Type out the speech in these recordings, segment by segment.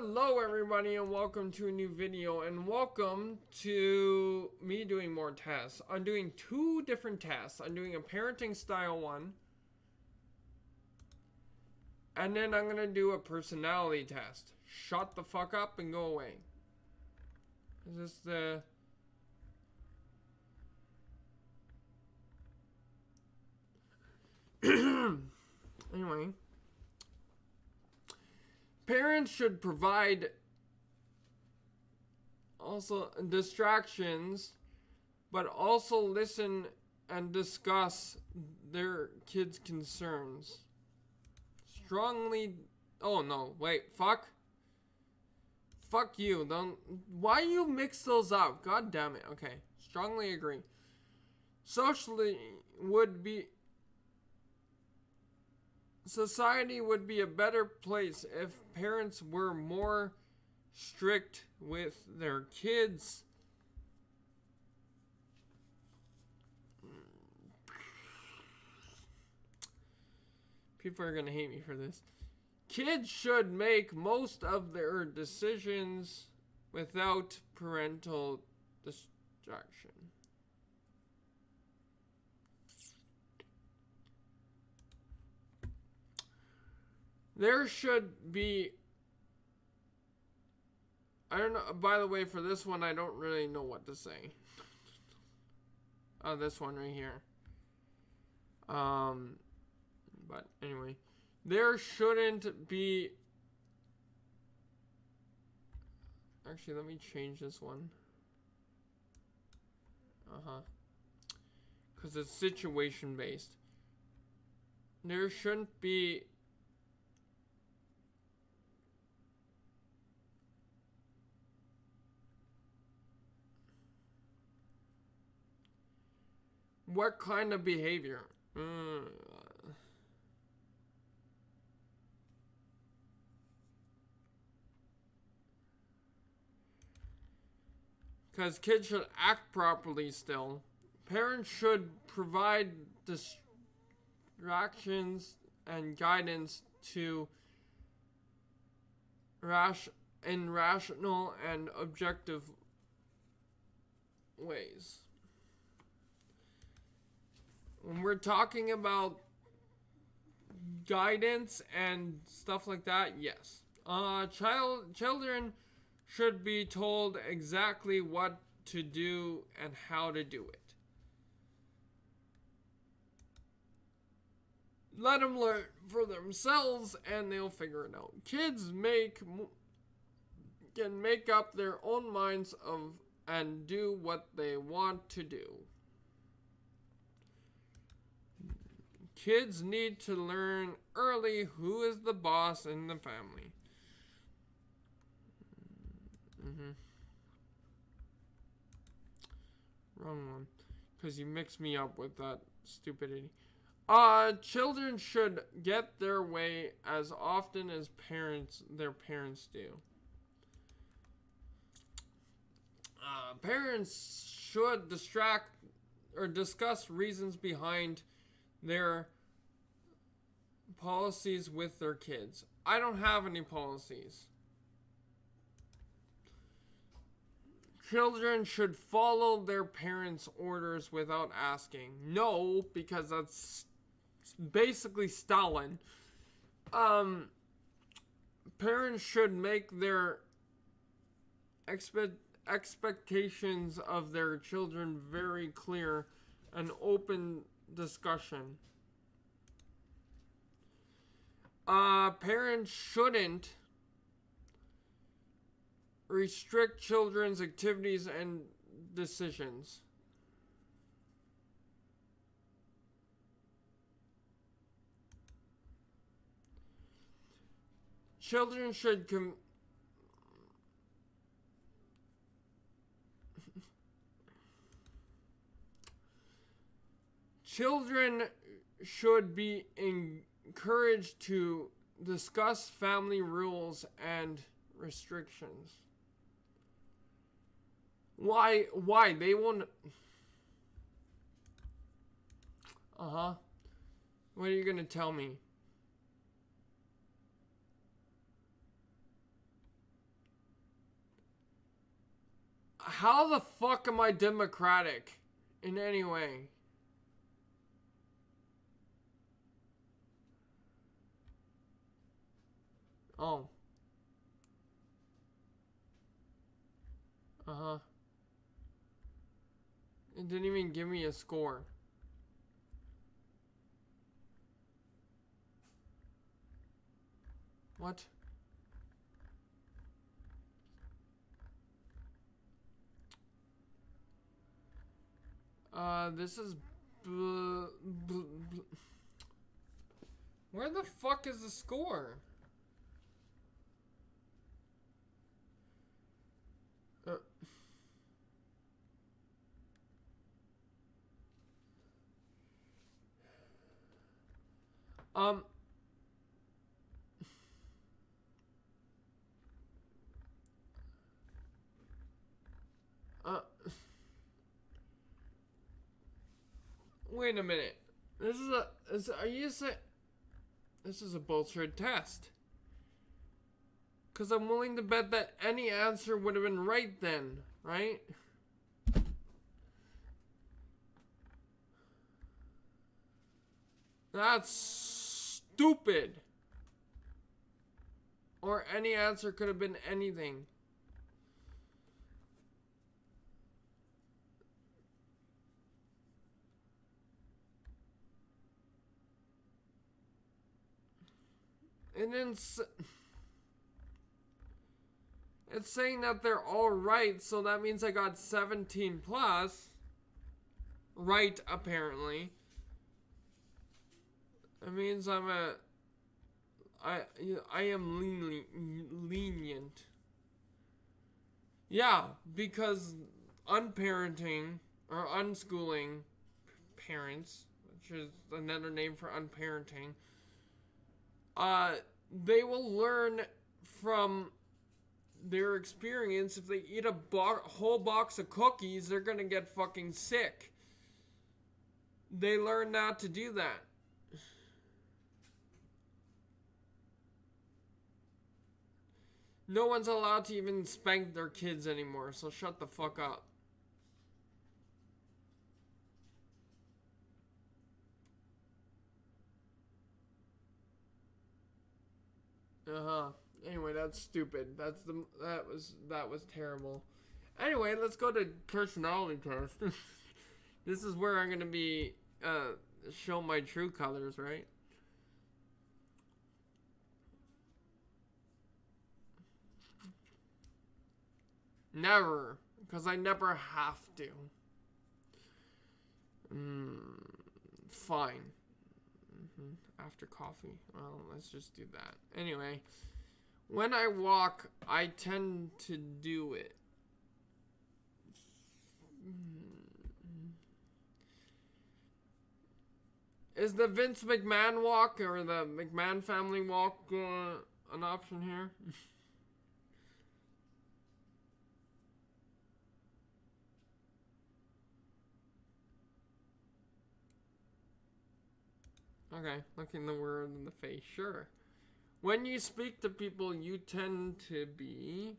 Hello everybody and welcome to a new video and welcome to me doing more tests. I'm doing two different tests. I'm doing a parenting style one. And then I'm going to do a personality test. Shut the fuck up and go away. Is this the... Anyway. Parents should provide also distractions, but also listen and discuss their kids' concerns. Strongly... Oh no, wait, fuck. Fuck you, don't... Why you mix those up? God damn it, okay. Strongly agree. Society would be... Society would be a better place if parents were more strict with their kids. People are gonna hate me for this. Kids should make most of their decisions without parental distraction. There should be... I don't know, by the way, for this one, I don't really know what to say. Oh, this one right here. But anyway. There shouldn't be... Actually, let me change this one. Because it's situation based. There shouldn't be... What kind of behavior? Because kids should act properly still. Parents should provide distractions and guidance to in rational and objective ways. When we're talking about guidance and stuff like that, yes. Children should be told exactly what to do and how to do it. Let them learn for themselves and they'll figure it out. Kids can make up their own minds and do what they want to do. Kids need to learn early who is the boss in the family. Wrong one. Because you mixed me up with that stupidity. Children should get their way as often as their parents do. Parents should discuss reasons behind their policies with their kids. I don't have any policies. Children should follow their parents' orders without asking. No, because that's basically Stalin. Parents should make their expectations of their children very clear and open discussion. Parents shouldn't restrict children's activities and decisions. Children should Children should be encouraged to discuss family rules and restrictions. Why? They won't... What are you gonna tell me? How the fuck am I democratic in any way? Oh. Uh-huh. It didn't even give me a score. What? This is... Where the fuck is the score? Um... Wait a minute. This is are you saying... This is a bullshit test. Because I'm willing to bet that any answer would have been right then, right? That's stupid. Or any answer could have been anything. And then it's saying that they're all right, so that means I got 17 plus. Right, apparently. That means I am lenient. Yeah, because unparenting or unschooling parents, which is another name for unparenting, they will learn from their experience. If they eat a whole box of cookies, they're gonna get fucking sick. They learn not to do that. No one's allowed to even spank their kids anymore, so shut the fuck up. Uh-huh. Anyway, that's stupid. That was terrible. Anyway, let's go to personality test. This is where I'm gonna be show my true colors, right? Never, because I never have to. Fine. After coffee. Well, let's just do that. Anyway, when I walk, I tend to do it. Is the Vince McMahon walk or the McMahon family walk an option here? Okay, looking the word in the face, sure. When you speak to people, you tend to be...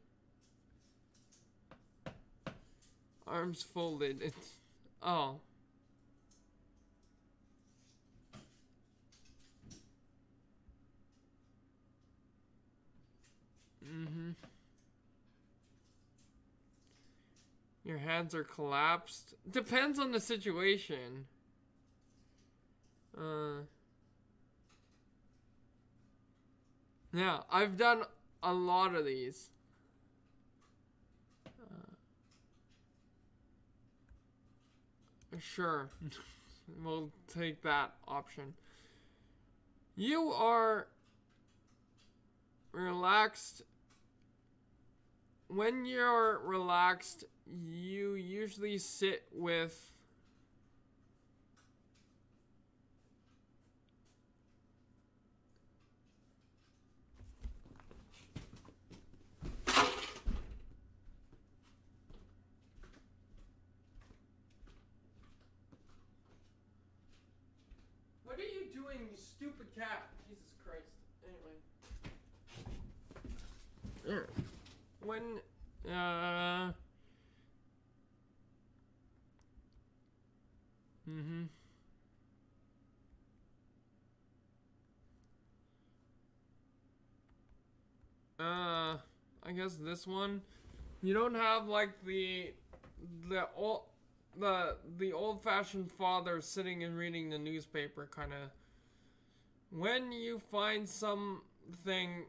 Arms folded. It's... Oh. Your hands are collapsed. Depends on the situation. Yeah, I've done a lot of these. Sure. We'll take that option. You are relaxed. When you're relaxed, you usually sit with... What are you doing, you stupid cat? Jesus Christ. Anyway. When, Mm-hmm. I guess this one. You don't have like the old the old-fashioned father sitting and reading the newspaper kind of. When you find something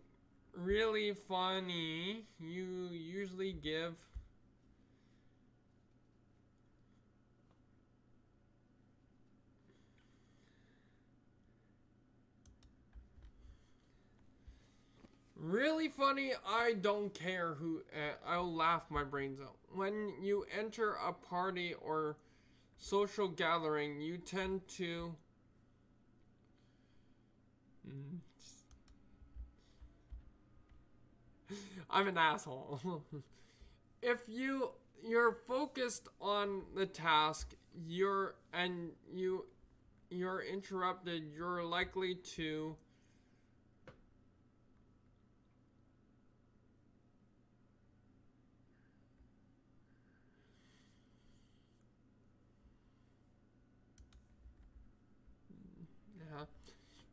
really funny, you usually give really funny. I don't care who. I'll laugh my brains out. When you enter a party or social gathering, you tend to. I'm an asshole. If you're focused on the task, you're interrupted, you're likely to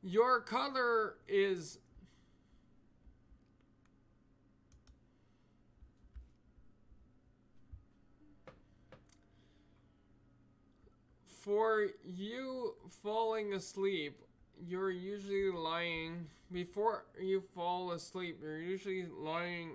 your color is for you falling asleep. You're usually lying before you fall asleep. You're usually lying.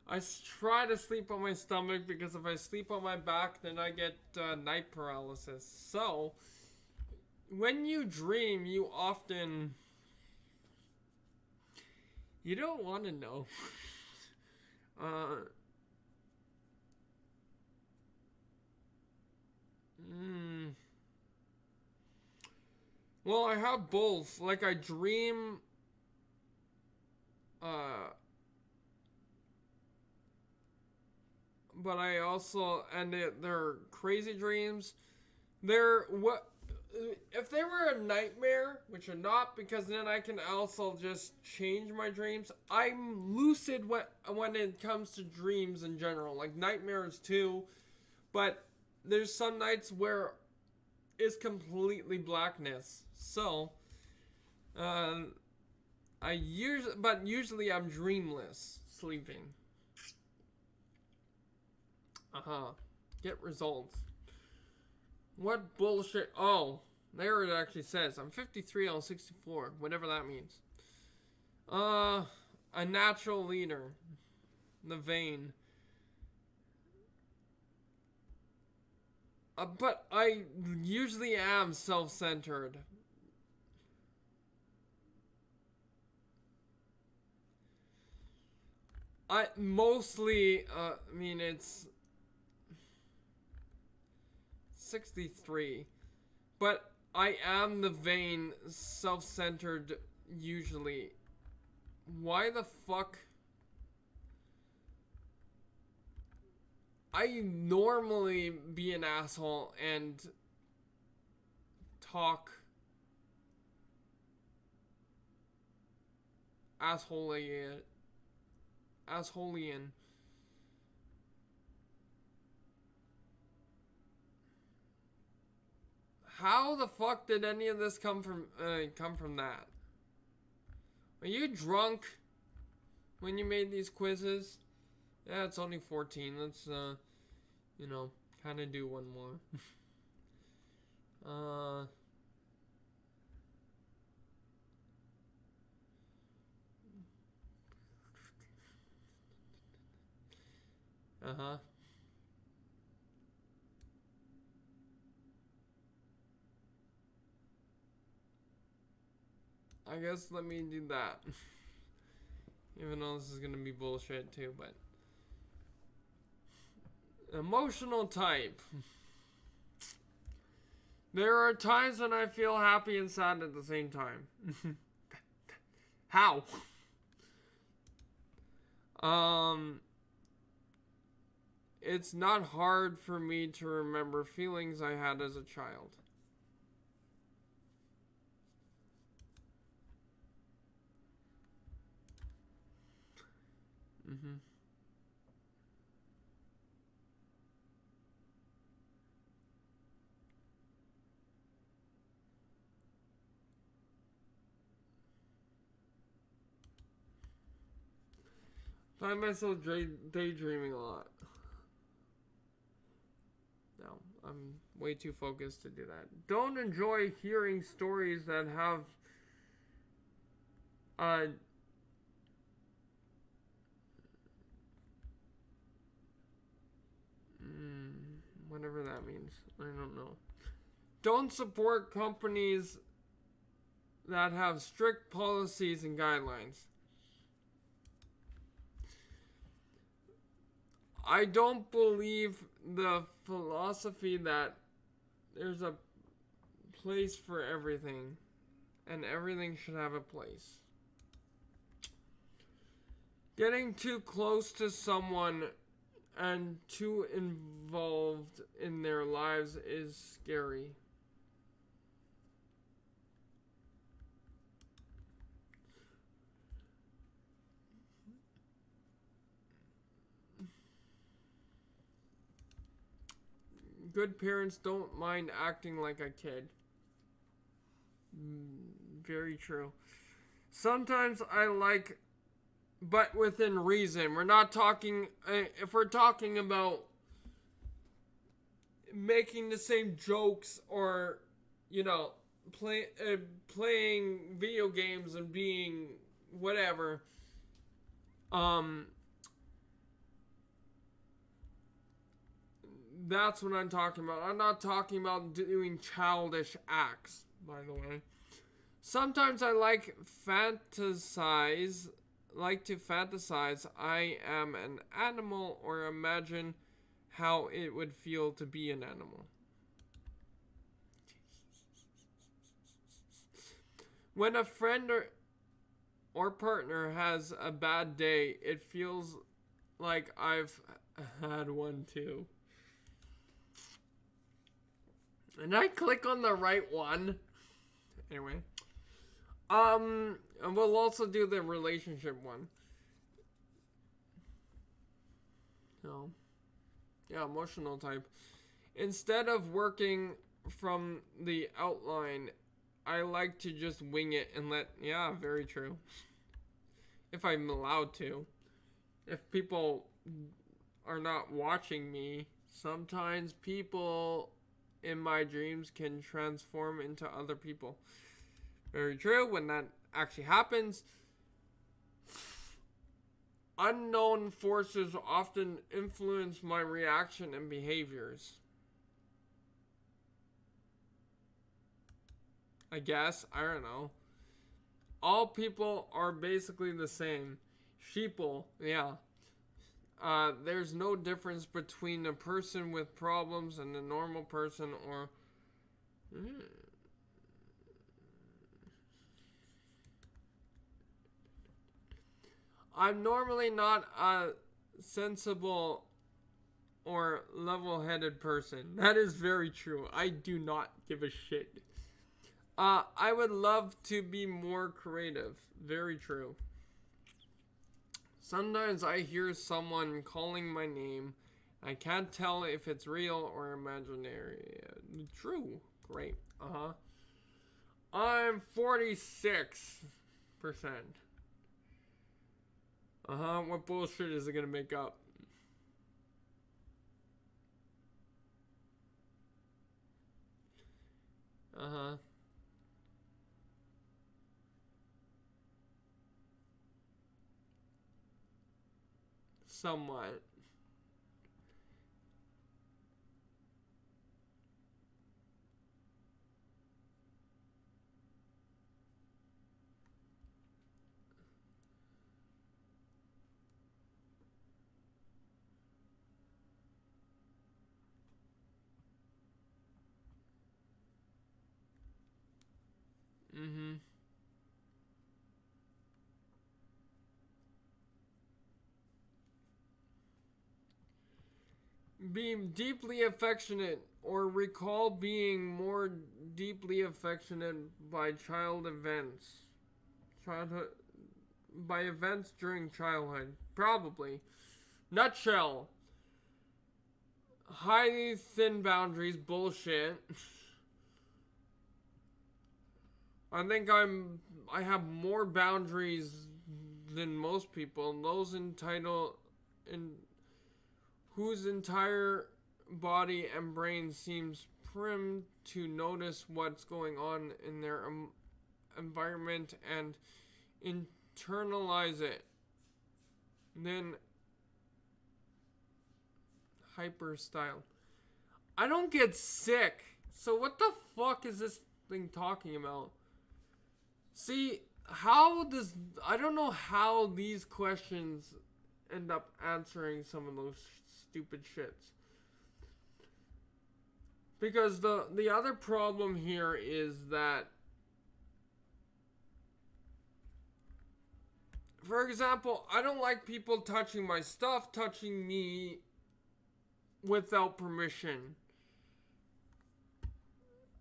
I try to sleep on my stomach because if I sleep on my back, then I get night paralysis. So, when you dream, you often. You don't want to know. uh. Mm, well, I have both. Like, I dream. Uh. But I also. And they're crazy dreams. They're what. If they were a nightmare, which are not, because then I can also just change my dreams. I'm lucid when it comes to dreams in general, like nightmares too. But there's some nights where it's completely blackness. So, uh, but usually I'm dreamless, sleeping. Get results. What bullshit? Oh, there it actually says I'm 53 on 64, whatever that means. A natural leader. The vein. But I usually am self-centered. I mostly, I mean, it's 63. But I am the vain, self-centered, usually. Why the fuck? I normally be an asshole and talk assholeian. How the fuck did any of this come from that? Are you drunk when you made these quizzes? Yeah, it's only 14. Let's kind of do one more. Uh-huh. I guess let me do that. Even though this is gonna be bullshit too, but emotional type. There are times when I feel happy and sad at the same time. How? it's not hard for me to remember feelings I had as a child. Mm-hmm. Find myself daydreaming a lot. No, I'm way too focused to do that. Don't enjoy hearing stories that have uh whatever that means. I don't know. Don't support companies that have strict policies and guidelines. I don't believe the philosophy that there's a place for everything and everything should have a place. Getting too close to someone and too involved in their lives is scary. Good parents don't mind acting like a kid. Very true. Sometimes I like, but within reason. We're not talking, if we're talking about making the same jokes or, you know, playing video games and being whatever. That's what I'm talking about. I'm not talking about doing childish acts, by the way. Sometimes I like to fantasize I am an animal or imagine how it would feel to be an animal. When a friend or partner has a bad day, it feels like I've had one too. And I click on the right one. Anyway. And we'll also do the relationship one. No. Yeah, emotional type. Instead of working from the outline, I like to just wing it and yeah, very true. If I'm allowed to. If people are not watching me, sometimes people in my dreams can transform into other people. Very true. When that actually happens, unknown forces often influence my reaction and behaviors. I guess. I don't know. All people are basically the same. Sheeple, yeah. There's no difference between a person with problems and a normal person or... I'm normally not a sensible or level-headed person. That is very true. I do not give a shit. I would love to be more creative. Very true. Sometimes I hear someone calling my name. I can't tell if it's real or imaginary. True. Great. I'm 46%. What bullshit is it gonna make up? Somewhat. be deeply affectionate or recall being more deeply affectionate by childhood, by events during childhood. Probably. Nutshell. Highly thin boundaries, bullshit. I have more boundaries than most people. Those whose entire body and brain seems primed to notice what's going on in their environment and internalize it. Then hyper style. I don't get sick. So what the fuck is this thing talking about? See, I don't know how these questions end up answering some of those stupid shits. Because the other problem here is that, for example, I don't like people touching my stuff, touching me without permission.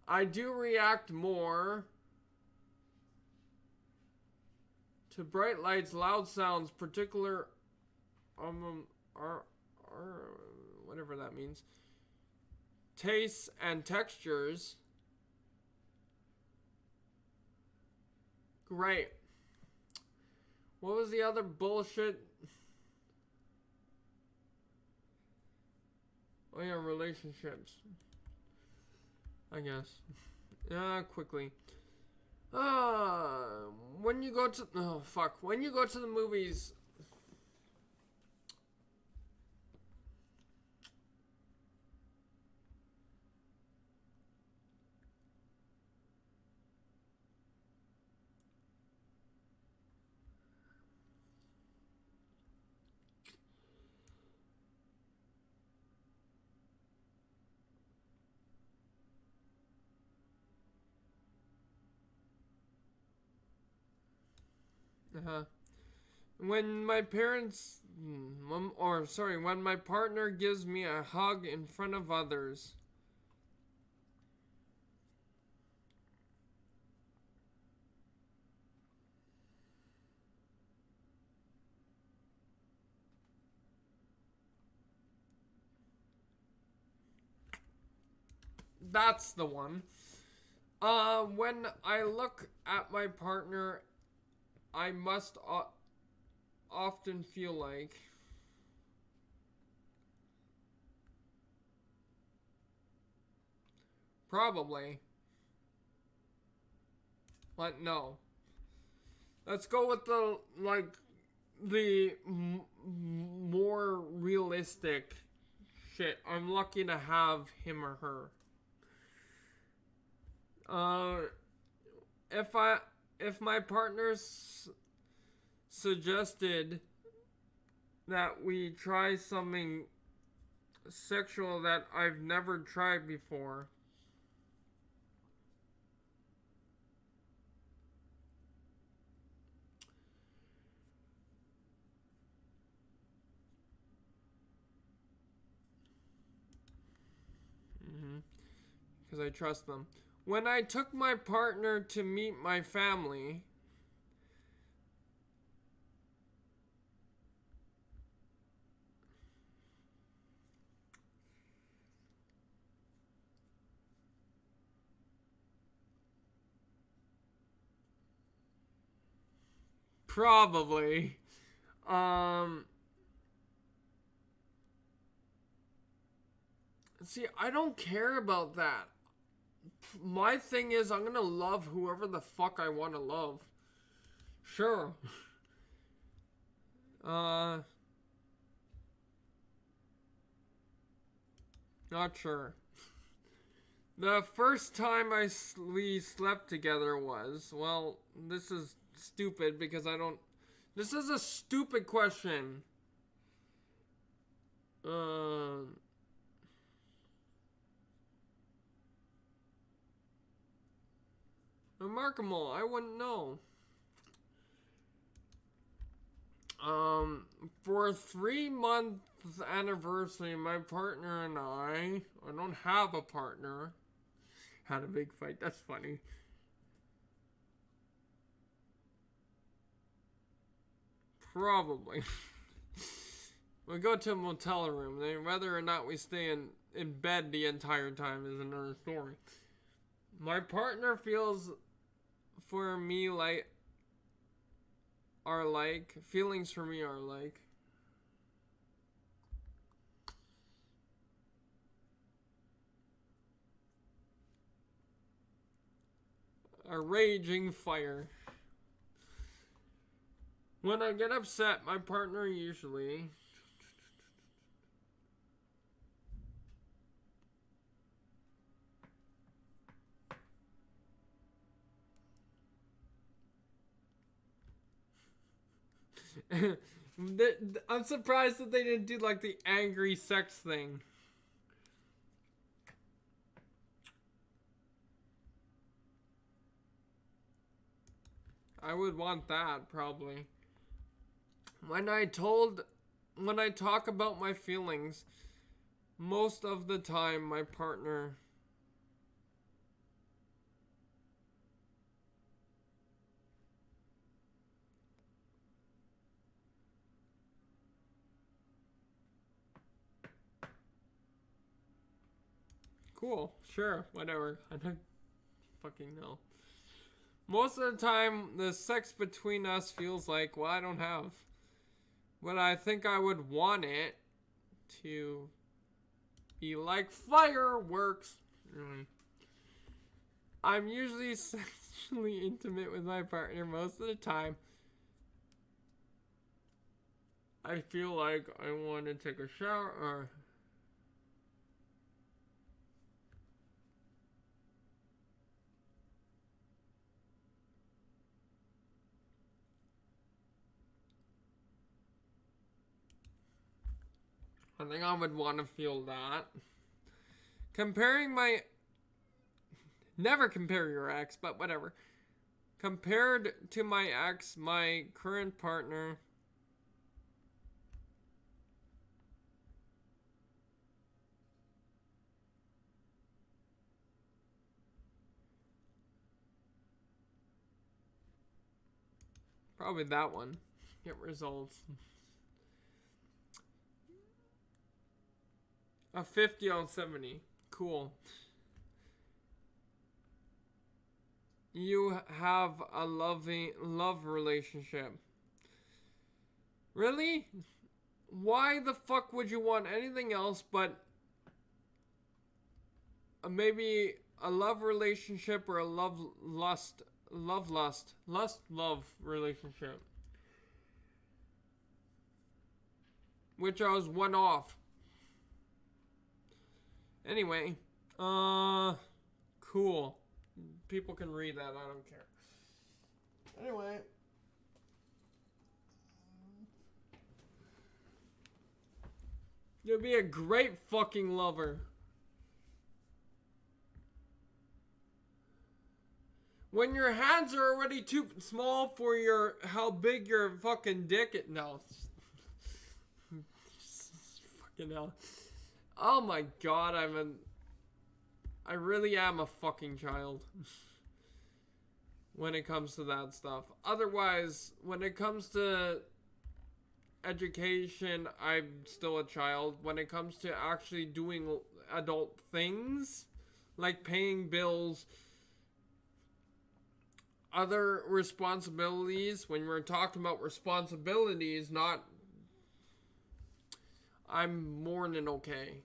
I do react more to bright lights, loud sounds, particular whatever that means, tastes and textures. Great. What was the other bullshit? Oh yeah, relationships. I guess. Quickly. When you go to the movies. When my partner gives me a hug in front of others. That's the one. When I look at my partner, I must often feel like probably, but no. Let's go with the more realistic shit. I'm lucky to have him or her. If my partner suggested that we try something sexual that I've never tried before, because I trust them. When I took my partner to meet my family, probably. See, I don't care about that. My thing is, I'm gonna love whoever the fuck I want to love. Sure. Not sure. The first time we slept together was, well, this is stupid because I don't. This is a stupid question. Remarkable. I wouldn't know. For a 3-month anniversary, my partner and I don't have a partner, had a big fight. That's funny. Probably. We go to a motel room. Whether or not we stay in bed the entire time is another story. My partner feels for me feelings for me are like a raging fire. When I get upset, my partner usually I'm surprised that they didn't do like the angry sex thing. I would want that probably. When I talk about my feelings, most of the time my partner cool, sure, whatever. I don't fucking know. Most of the time, the sex between us feels like, well, I don't have. But I think I would want it to be like fireworks. I'm usually sexually intimate with my partner most of the time. I feel like I want to take a shower or... I think I would want to feel that. Comparing my... Never compare your ex, but whatever. Compared to my ex, my current partner... Probably that one. Get results. A 50 on 70. Cool. You have a love relationship. Really? Why the fuck would you want anything else but maybe a love relationship or a love relationship? Which I was one off. Anyway, cool. People can read that, I don't care. Anyway. You'll be a great fucking lover. When your hands are already too small for how big your fucking dick is. No. Fucking hell. Oh my god, I really am a fucking child. When it comes to that stuff. Otherwise, when it comes to education, I'm still a child. When it comes to actually doing adult things, like paying bills, other responsibilities, when we're talking about responsibilities, I'm more than okay.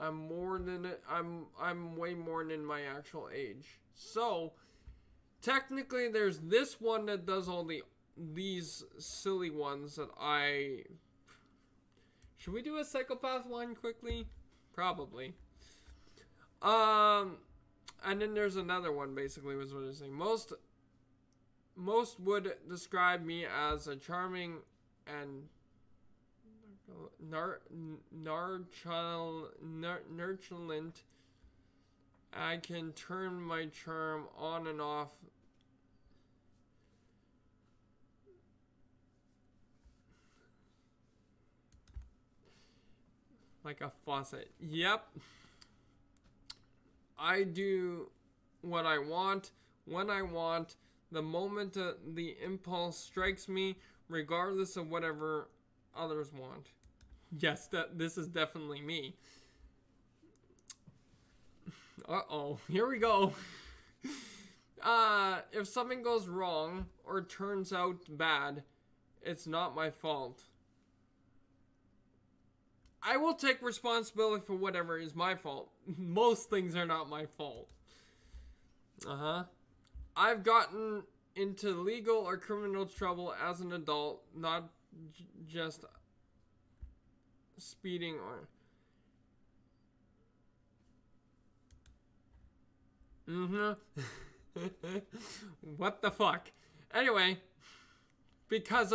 I'm way more than my actual age. So, technically there's this one that does all these silly ones that I... Should we do a psychopath one quickly? Probably. And then there's another one, basically, was what I was saying. Most would describe me as a charming and nonchalant. I can turn my charm on and off. Like a faucet. Yep. I do what I want, when I want, the moment the impulse strikes me, regardless of whatever others want. Yes, this is definitely me. Uh-oh, here we go. If something goes wrong or turns out bad, it's not my fault. I will take responsibility for whatever is my fault. Most things are not my fault. Uh-huh. I've gotten into legal or criminal trouble as an adult, not just speeding or... Mm-hmm. What the fuck? Anyway, because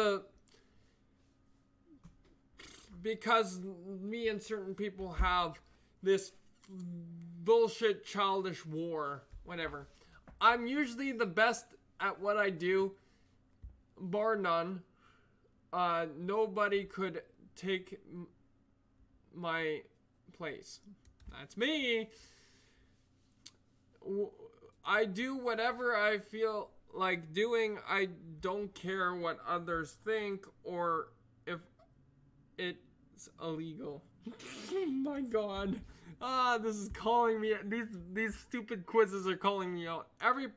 me and certain people have this bullshit childish war, whatever. I'm usually the best at what I do, bar none. Nobody could take my place. That's me. I do whatever I feel like doing. I don't care what others think or if it's illegal. My God. This is calling me. These stupid quizzes are calling me out. Every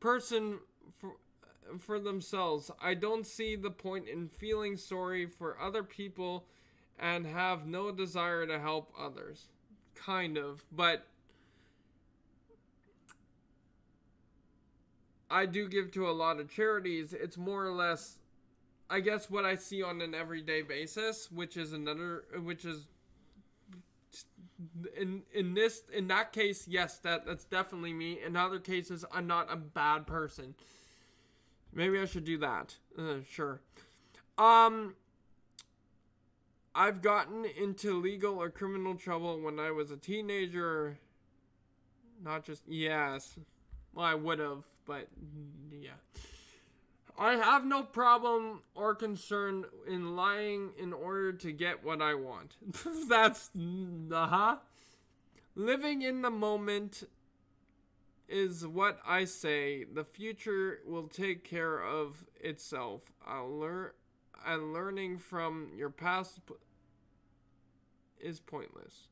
person for themselves. I don't see the point in feeling sorry for other people and have no desire to help others. Kind of, but I do give to a lot of charities. It's more or less, I guess, what I see on an everyday basis, which is in that case, yes, that's definitely me. In other cases, I'm not a bad person. Maybe I should do that. Sure. I've gotten into legal or criminal trouble when I was a teenager. Not just, yes. Well, I would have, but yeah. I have no problem or concern in lying in order to get what I want. That's, living in the moment is what I say. The future will take care of itself. And learning from your past is pointless.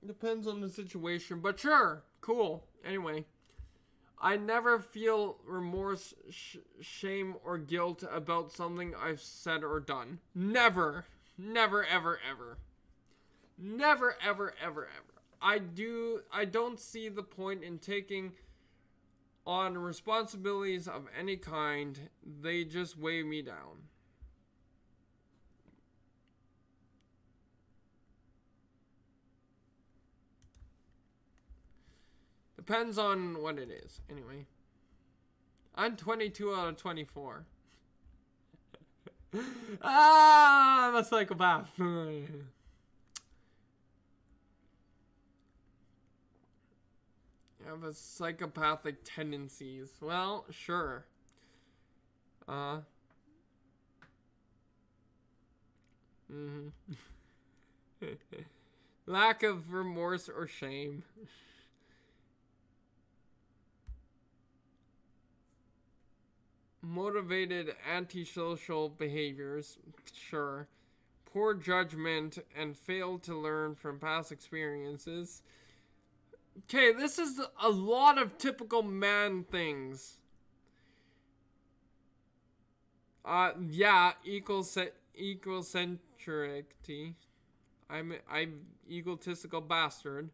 Depends on the situation, but sure, cool. Anyway, I never feel remorse, shame, or guilt about something I've said or done. Never. Never, ever, ever. Never, ever, ever, ever. I don't see the point in taking on responsibilities of any kind. They just weigh me down. Depends on what it is. Anyway. I'm 22 out of 24. I'm a psychopath. I have a psychopathic tendencies. Well, sure. Lack of remorse or shame. Motivated antisocial behaviors. Sure. Poor judgment and fail to learn from past experiences. Okay, this is a lot of typical man things. Yeah, egocentricity. I'm egotistical bastard.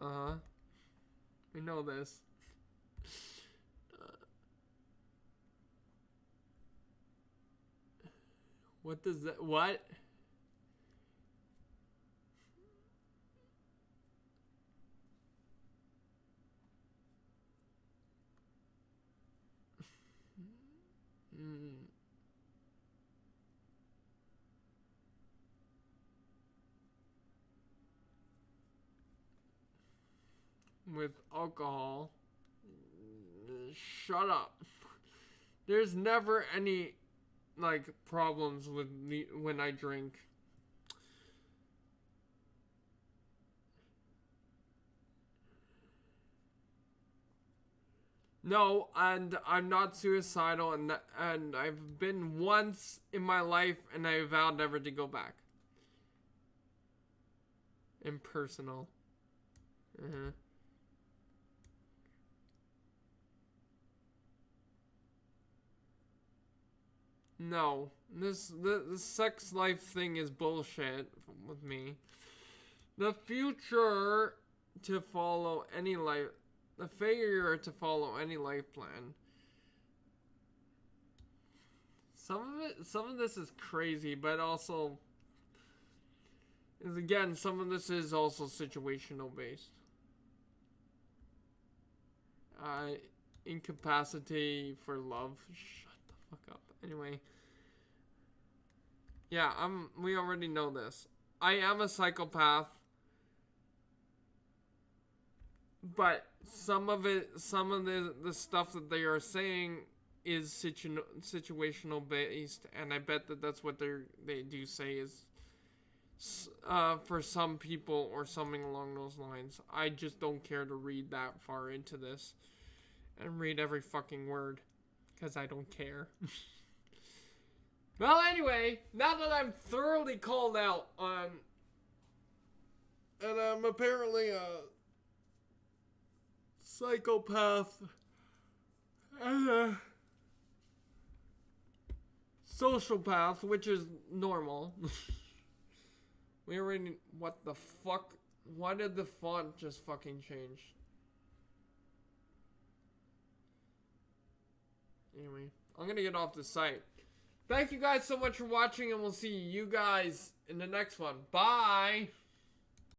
We know this. What does that? What? With alcohol. Shut up. There's never any, like, problems with me when I drink. No, and I'm not suicidal, and I've been once in my life, and I vowed never to go back. Impersonal. No, the sex life thing is bullshit with me. The future to follow any life, the failure to follow any life plan. Some of this is crazy, but also, is again, some of this is also situational based. Incapacity for love. Shut the fuck up. Anyway. Yeah, we already know this. I am a psychopath. But some of the stuff that they are saying is situational based, and I bet that that's what they do say is for some people or something along those lines. I just don't care to read that far into this and read every fucking word because I don't care. Well, anyway, now that I'm thoroughly called out on, and I'm apparently a psychopath and a sociopath, which is normal. We already, what the fuck? Why did the font just fucking change? Anyway, I'm gonna get off the site. Thank you guys so much for watching, and we'll see you guys in the next one. Bye!